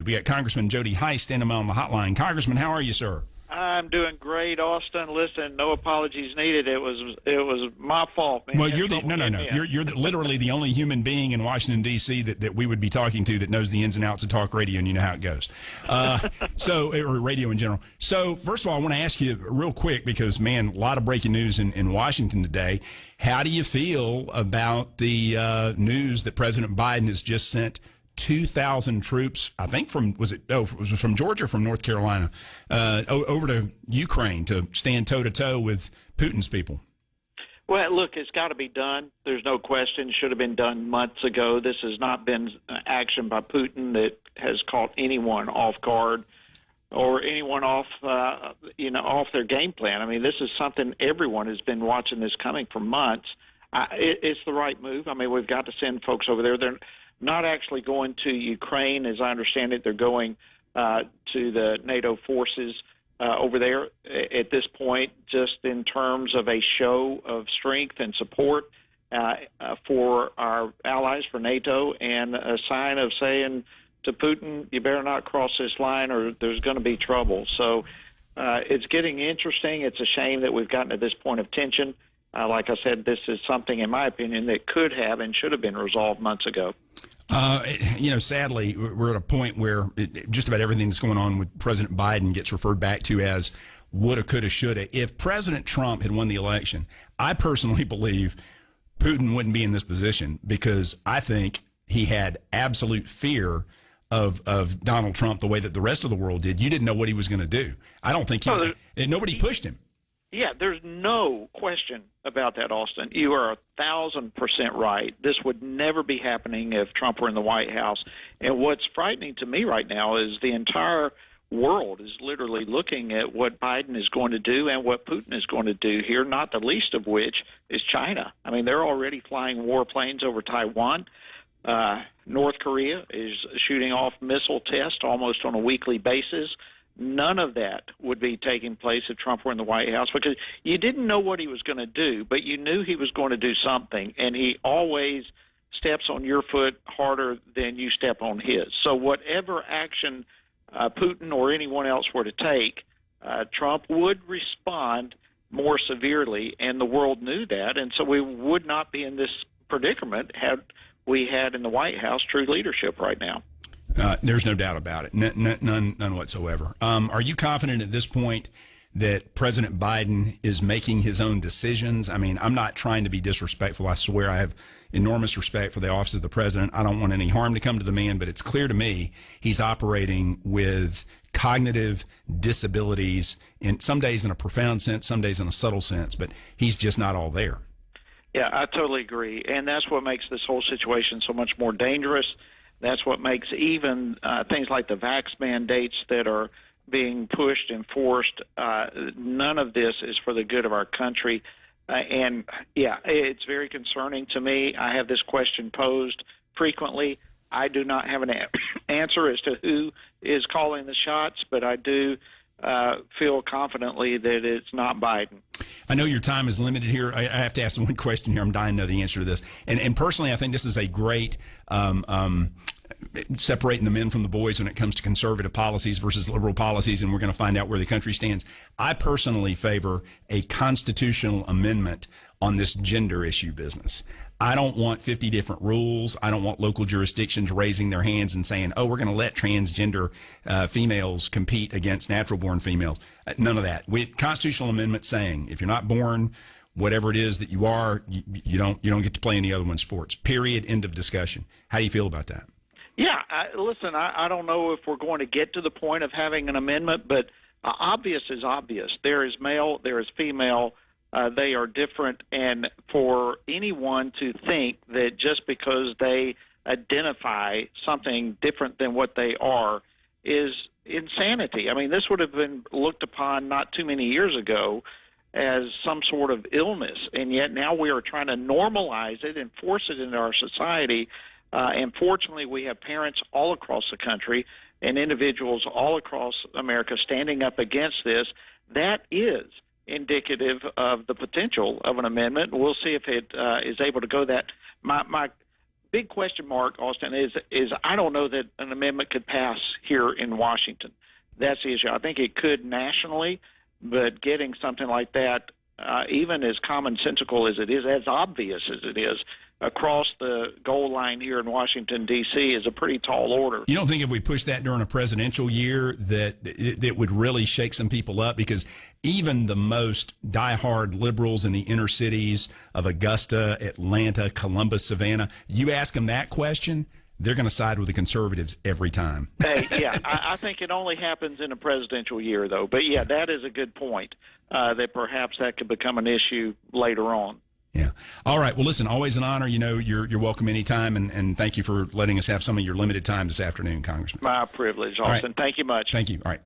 We got Congressman Jody Hice standing by on the hotline. Congressman, how are you, sir? I'm doing great, Austin. Listen, no apologies needed. It was my fault, man. Well, you're literally the only human being in Washington D.C. that we would be talking to that knows the ins and outs of talk radio, and you know how it goes. Or radio in general. So, first of all, I want to ask you real quick because, man, a lot of breaking news in Washington today. How do you feel about the news that President Biden has just sent 2,000 troops, I think was it from Georgia or from North Carolina, over to Ukraine to stand toe-to-toe with Putin's people? Well, look, it's got to be done. There's no question. It should have been done months ago. This has not been action by Putin that has caught anyone off guard or anyone off their game plan. I mean, this is something everyone has been watching this coming for months. It's the right move. I mean, we've got to send folks over there. They're not actually going to Ukraine, as I understand it. They're going to the NATO forces over there at this point, just in terms of a show of strength and support for our allies, for NATO, and a sign of saying to Putin, you better not cross this line or there's going to be trouble. So it's getting interesting. It's a shame that we've gotten to this point of tension. Like I said, this is something, in my opinion, that could have and should have been resolved months ago. Sadly, we're at a point where just about everything that's going on with President Biden gets referred back to as woulda, coulda, shoulda. If President Trump had won the election, I personally believe Putin wouldn't be in this position because I think he had absolute fear of Donald Trump the way that the rest of the world did. You didn't know what he was going to do. I don't think nobody pushed him. Yeah, there's no question about that, Austin. You are 1,000% right. This would never be happening if Trump were in the White House. And what's frightening to me right now is the entire world is literally looking at what Biden is going to do and what Putin is going to do here, not the least of which is China. I mean, they're already flying warplanes over Taiwan. North Korea is shooting off missile tests almost on a weekly basis. None of that would be taking place if Trump were in the White House because you didn't know what he was going to do, but you knew he was going to do something, and he always steps on your foot harder than you step on his. So whatever action Putin or anyone else were to take, Trump would respond more severely, and the world knew that, and so we would not be in this predicament had we had in the White House true leadership right now. There's no doubt about it. None whatsoever. Are you confident at this point that President Biden is making his own decisions? I mean, I'm not trying to be disrespectful. I swear I have enormous respect for the office of the president. I don't want any harm to come to the man, but it's clear to me he's operating with cognitive disabilities, in some days in a profound sense, some days in a subtle sense, but he's just not all there. Yeah, I totally agree. And that's what makes this whole situation so much more dangerous. That's what makes even things like the vax mandates that are being pushed and forced, none of this is for the good of our country. And, yeah, it's very concerning to me. I have this question posed frequently. I do not have an answer as to who is calling the shots, but I do feel confidently that it's not Biden. I know your time is limited here. I have to ask one question here. I'm dying to know the answer to this. And personally, I think this is a great separating the men from the boys when it comes to conservative policies versus liberal policies, and we're going to find out where the country stands. I personally favor a constitutional amendment on this gender issue business. I don't want 50 different rules. I don't want local jurisdictions raising their hands and saying, oh, we're going to let transgender females compete against natural-born females. None of that. Constitutional amendment saying if you're not born whatever it is that you are, you don't get to play any other one's sports. Period. End of discussion. How do you feel about that? Yeah, listen, I don't know if we're going to get to the point of having an amendment, but obvious is obvious. There is male, there is female. They are different, and for anyone to think that just because they identify something different than what they are is insanity. I mean, this would have been looked upon not too many years ago as some sort of illness, and yet now we are trying to normalize it and force it into our society. And fortunately, we have parents all across the country and individuals all across America standing up against this. That is indicative of the potential of an amendment. We'll see if it is able to go that. My big question mark, Austin, is I don't know that an amendment could pass here in Washington. That's the issue. I think it could nationally, but getting something like that, even as commonsensical as it is, as obvious as it is, across the goal line here in Washington, D.C. is a pretty tall order. You don't think if we push that during a presidential year that it would really shake some people up? Because even the most diehard liberals in the inner cities of Augusta, Atlanta, Columbus, Savannah, you ask them that question, they're going to side with the conservatives every time. Yeah, I think it only happens in a presidential year, though. But, yeah, that is a good point, that perhaps that could become an issue later on. Yeah. All right. Well, listen, always an honor. You know, you're welcome anytime, and thank you for letting us have some of your limited time this afternoon, Congressman. My privilege, Austin. Right. Thank you much. Thank you. All right.